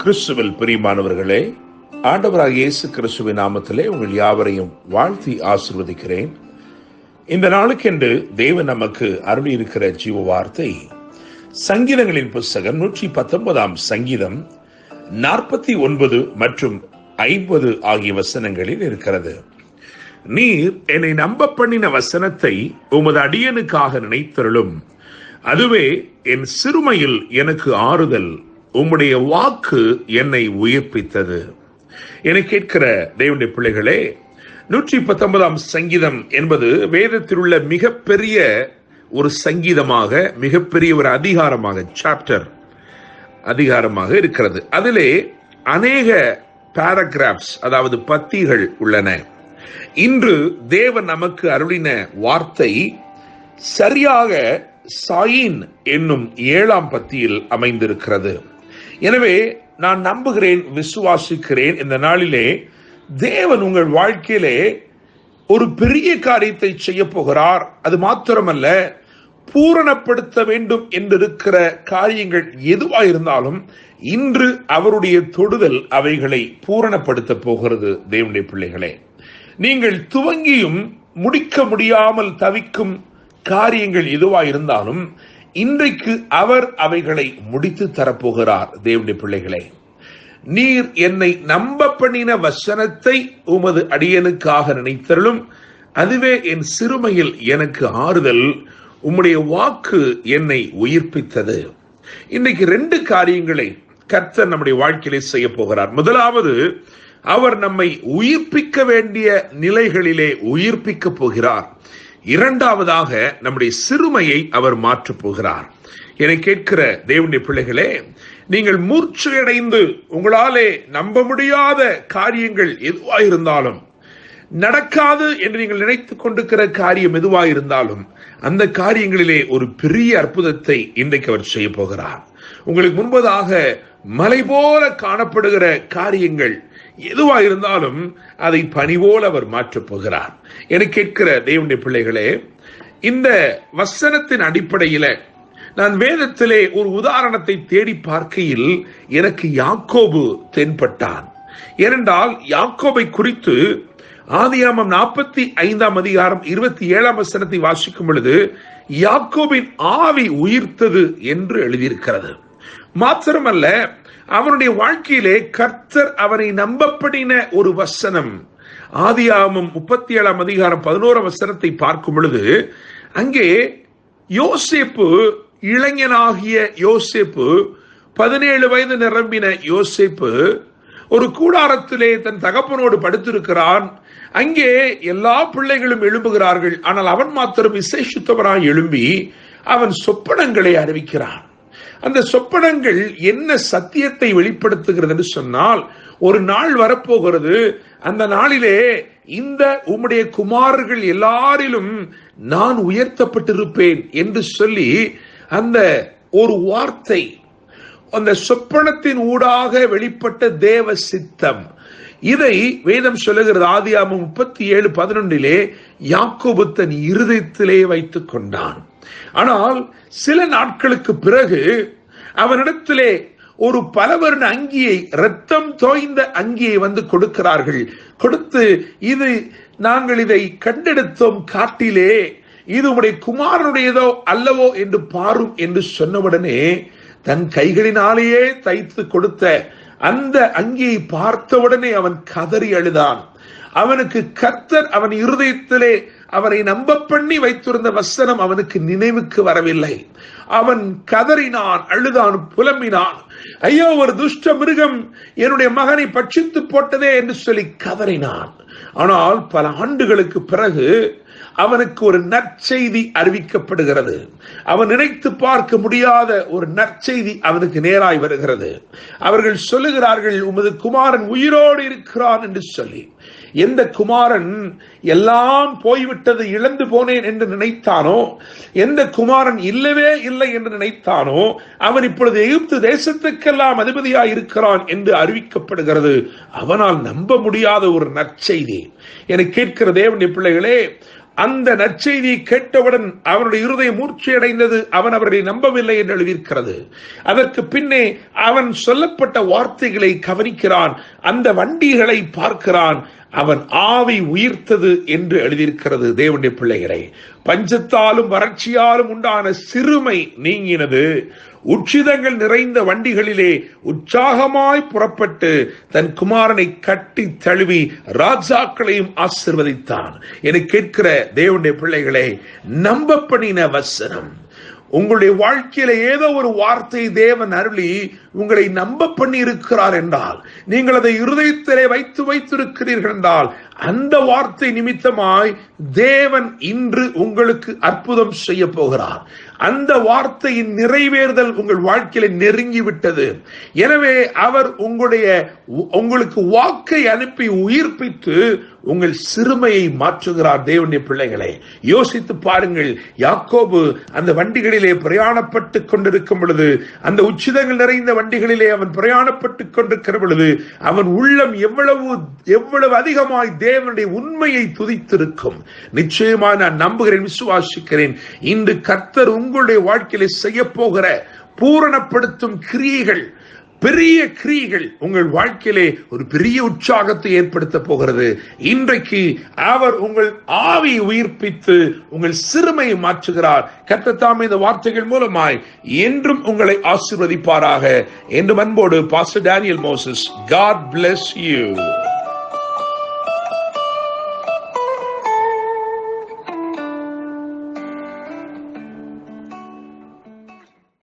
கிறிஸ்துவில் பிரியமானவர்களே, ஆண்டவராகிய இயேசு கிறிஸ்துவின் நாமத்திலே உங்கள் யாவரையும் வாழ்த்தி ஆசீர்வதிக்கிறேன். இந்த நாளுக்கென்று தேவன் நமக்கு அருளியிருக்கிற ஜீவ வார்த்தை சங்கீதங்களின் புஸ்தகம் 119 சங்கீதம் 49 மற்றும் 50 ஆகிய வசனங்களில் இருக்கிறது. நீர் என்னை நம்ப பண்ணின வசனத்தை உமது அடியனுக்காக நினைத்தருளும், அதுவே என் சிறுமையில் எனக்கு ஆறுதல். உம்முடைய வாக்கு என்னை உயிர்ப்பித்தது. என கேட்கிற தேவனுடைய பிள்ளைகளே, 119 சங்கீதம் என்பது வேதத்தில் உள்ள மிகப்பெரிய ஒரு சங்கீதமாக, மிகப்பெரிய ஒரு அதிகாரமாக இருக்கிறது. அதிலே அநேக பாராகிராப்ஸ், அதாவது பத்திகள் உள்ளன. இன்று தேவன் நமக்கு அருளின வார்த்தை சரியாக சாயின் என்னும் 7ஆம் பத்தியில் அமைந்திருக்கிறது. எனவே நான் நம்புகிறேன், விசுவாசிக்கிறேன், இந்த நாளிலே தேவன் உங்கள் வாழ்க்கையிலே ஒரு பெரிய காரியத்தை செய்ய போகிறார். அது மாத்திரமல்ல, பூரணப்படுத்த வேண்டும் என்றிருக்கிற காரியங்கள் எதுவாக இருந்தாலும் இன்று அவருடைய தொடுதல் அவைகளை பூரணப்படுத்த போகிறது. தேவனுடைய பிள்ளைகளே, நீங்கள் துவங்கியும் முடிக்க முடியாமல் தவிக்கும் காரியங்கள் எதுவாக இருந்தாலும் இன்றைக்கு அவர் அவைகளை முடித்து தரப்போகிறார். தேவனுடைய பிள்ளைகளே, நீர் என்னை நம்ப பண்ணின வசனத்தை உமது அடியனுக்காக நினைத்தருளும், அதுவே என் சிறுமையில் எனக்கு ஆறுதல். உம்முடைய வாக்கு என்னை உயிர்ப்பித்தது. இன்னைக்கு 2 காரியங்களை கர்த்தர் நம்முடைய வாழ்க்கையிலே செய்ய போகிறார். முதலாவது, அவர் நம்மை உயிர்ப்பிக்க வேண்டிய நிலைகளிலே உயிர்ப்பிக்க போகிறார். இரண்டாவதாக, நம்முடைய சிறுமையை அவர் மாற்றப் போகிறார். என கேட்கிற தேவனுடைய பிள்ளைகளே, நீங்கள் மூர்ச்சையடைந்து உங்களாலே நம்ப முடியாத காரியங்கள் எதுவாயிருந்தாலும், நடக்காது என்று நீங்கள் நினைத்துக் கொண்டிருக்கிற காரியம் எதுவாயிருந்தாலும், அந்த காரியங்களிலே ஒரு பெரிய அற்புதத்தை இன்றைக்கு அவர் செய்ய போகிறார். உங்களுக்கு முன்பதாக மலை போல காணப்படுகிற காரியங்கள் எதுவாயிருந்தாலும் அதை பனி போல அவர் மாற்றப் போகிறார். என கேட்கிற தேவனுடைய பிள்ளைகளே, இந்த வசனத்தின் அடிப்படையில நான் வேதத்திலே ஒரு உதாரணத்தை தேடி பார்க்கையில் எனக்கு யாக்கோபு தென்பட்டான். ஏனென்றால் யாக்கோபை குறித்து ஆதியாகமம் 45 அதிகாரம் 27 வசனத்தை வாசிக்கும் பொழுது யாக்கோபின் ஆவி உயிர்த்தது என்று எழுதியிருக்கிறது. மாத்திரமல்ல, அவனுடைய வாழ்க்கையிலே கர்த்தர் அவனை நம்பப்படின ஒரு வசனம். ஆதியாகமம் 37 அதிகாரம் 11 வசனத்தை பார்க்கும் பொழுது அங்கே யோசேப்பு, இளைஞனாகிய யோசேப்பு, 17 வயது நிரம்பின யோசேப்பு ஒரு கூடாரத்திலே தன் தகப்பனோடு படுத்திருக்கிறான். அங்கே எல்லா பிள்ளைகளும் எழும்புகிறார்கள். ஆனால் அவன் மாத்திரம் விசேஷித்தவராய் எழும்பி அவன் சொப்பனங்களை அறிவிக்கிறான். அந்த சொப்பனங்கள் என்ன சத்தியத்தை வெளிப்படுத்துகிறது என்று சொன்னால், ஒரு நாள் வரப்போகிறது, அந்த நாளிலே இந்த உம்முடைய குமாரர்கள் எல்லாரிலும் நான் உயர்த்தப்பட்டிருப்பேன் என்று சொல்லி அந்த ஒரு வார்த்தை, அந்த சொப்பனத்தின் ஊடாக வெளிப்பட்ட தேவ சித்தம், இதை வேதம் சொல்லுகிறது. ஆதியாகமம் 37:11 யாக்கோபு தன் இருதயத்திலே வைத்துக் கொண்டான். ஆனால் சில நாட்களுக்கு பிறகு அவனிடத்திலே ஒரு பலவர்ண அங்கியை, இரத்தம் தோய்ந்த அங்கியை வந்து கொடுக்கிறார்கள். கொடுத்து, இது நாங்கள் இதை கண்டெடுத்தோம் காட்டிலே, இது உடைய குமாரனுடையதோ அல்லவோ என்று பாரும் என்று சொன்னவுடனே தன் கைகளினாலேயே தைத்து கொடுத்த அந்த அங்கியை பார்த்தவுடனே அவன் கதறி அழுதான். அவனுக்கு கர்த்தர் அவன் இருதயத்திலே அவரை நம்ப பண்ணி வைத்திருந்த வசனம் அவனுக்கு நினைவுக்கு வரவில்லை. அவன் கதறினான், அழுதான், புலம்பினான். ஐயோ, ஒரு துஷ்ட மிருகம் என்னுடைய மகனை பட்சித்து போட்டதே என்று சொல்லி கதறினான். ஆனால் பல ஆண்டுகளுக்கு பிறகு அவனுக்கு ஒரு நற்செய்தி அறிவிக்கப்படுகிறது. அவன் நினைத்து பார்க்க முடியாத ஒரு நற்செய்தி அவனுக்கு நேராய் வருகிறது. அவர்கள் சொல்லுகிறார்கள், உமது குமாரன் உயிரோடு இருக்கிறான் என்று சொல்லி. எந்த குமாரன் எல்லாம் போய்விட்டது, இழந்து போனேன் என்று நினைத்தானோ, எந்த குமாரன் இல்லவே இல்லை என்று நினைத்தானோ, அவன் இப்பொழுது எகிப்து தேசத்துக்கெல்லாம் அதிபதியாய் இருக்கிறான் என்று அறிவிக்கப்படுகிறது. அவனால் நம்ப முடியாத ஒரு நற்செய்தி. என கேட்கிற தேவனுடைய பிள்ளைகளே, அந்த நற்செய்தியை கேட்டவுடன் அவனுடைய இருதயம் மூர்ச்சையடைந்தது. அவன் அவரை நம்பவில்லை என்று எழுதியிருக்கிறது. அதற்கு பின்னே அவன் சொல்லப்பட்ட வார்த்தைகளை கவனிக்கிறான், அந்த வண்டிகளை பார்க்கிறான், அவன் ஆவி உயிர்த்தது என்று எழுதியிருக்கிறது. தேவனுடைய பிள்ளைகளை, பஞ்சத்தாலும் வறட்சியாலும் உண்டான சிறுமை நீங்கினது. உச்சிதங்கள் நிறைந்த வண்டிகளிலே உற்சாகமாய் புறப்பட்டு தன் குமாரனை கட்டி தழுவி ராஜாக்களையும் ஆசீர்வதித்தான். என கேட்கிற தேவனுடைய பிள்ளைகளே, நம்ப பண்ணின வசனம். உங்களுடைய வாழ்க்கையில ஏதோ ஒரு வார்த்தை தேவன் அருளி உங்களை நம்ப பண்ணி இருக்கிறார் என்றால், நீங்கள் அதை இருதயத்திலே வைத்திருக்கிறீர்கள் என்றால், அந்த வார்த்தை நிமித்தமாய் தேவன் இன்று உங்களுக்கு அற்புதம் செய்ய போகிறார். அந்த வார்த்தையின் நிறைவேறுதல் உங்கள் வாழ்க்கையில நெருங்கிவிட்டது. எனவே அவர் உங்களுக்கு வாக்கை அனுப்பி உயிர்ப்பித்து உங்கள் சிறுமையை மாற்றுகிறார். தேவனுடைய பிள்ளைகளை, யோசித்து பாருங்கள். யாக்கோபு அந்த வண்டிகளிலே பிரயாணப்பட்டு கொண்டிருக்கும் பொழுது, அந்த உச்சிதங்கள் நிறைந்த வண்டிகளிலே அவன் பிரயாணப்பட்டு கொண்டிருக்கிற பொழுது, அவன் உள்ளம் எவ்வளவு அதிகமாய் தேவனுடைய உண்மையை துதித்திருக்கும். நிச்சயமாக நான் நம்புகிறேன், விசுவாசிக்கிறேன். இன்று கர்த்தர் உங்களுடைய வாழ்க்கையிலே செய்ய போகிற பூரணப்படுத்தும் கிரியைகள், பெரிய கிரியைகள் உங்கள் வாழ்க்கையிலே ஒரு பெரிய உற்சாகத்தை ஏற்படுத்த போகிறது. இன்றைக்கு அவர் உங்கள் ஆவியை உயிர்ப்பித்து உங்கள் சிறுமையை மாற்றுகிறார். கர்த்தர் தாமே இந்த வார்த்தைகள் மூலமாய் என்றும் உங்களை ஆசீர்வதிப்பாராக என்று அன்போடு pastor Daniel Moses. God bless you.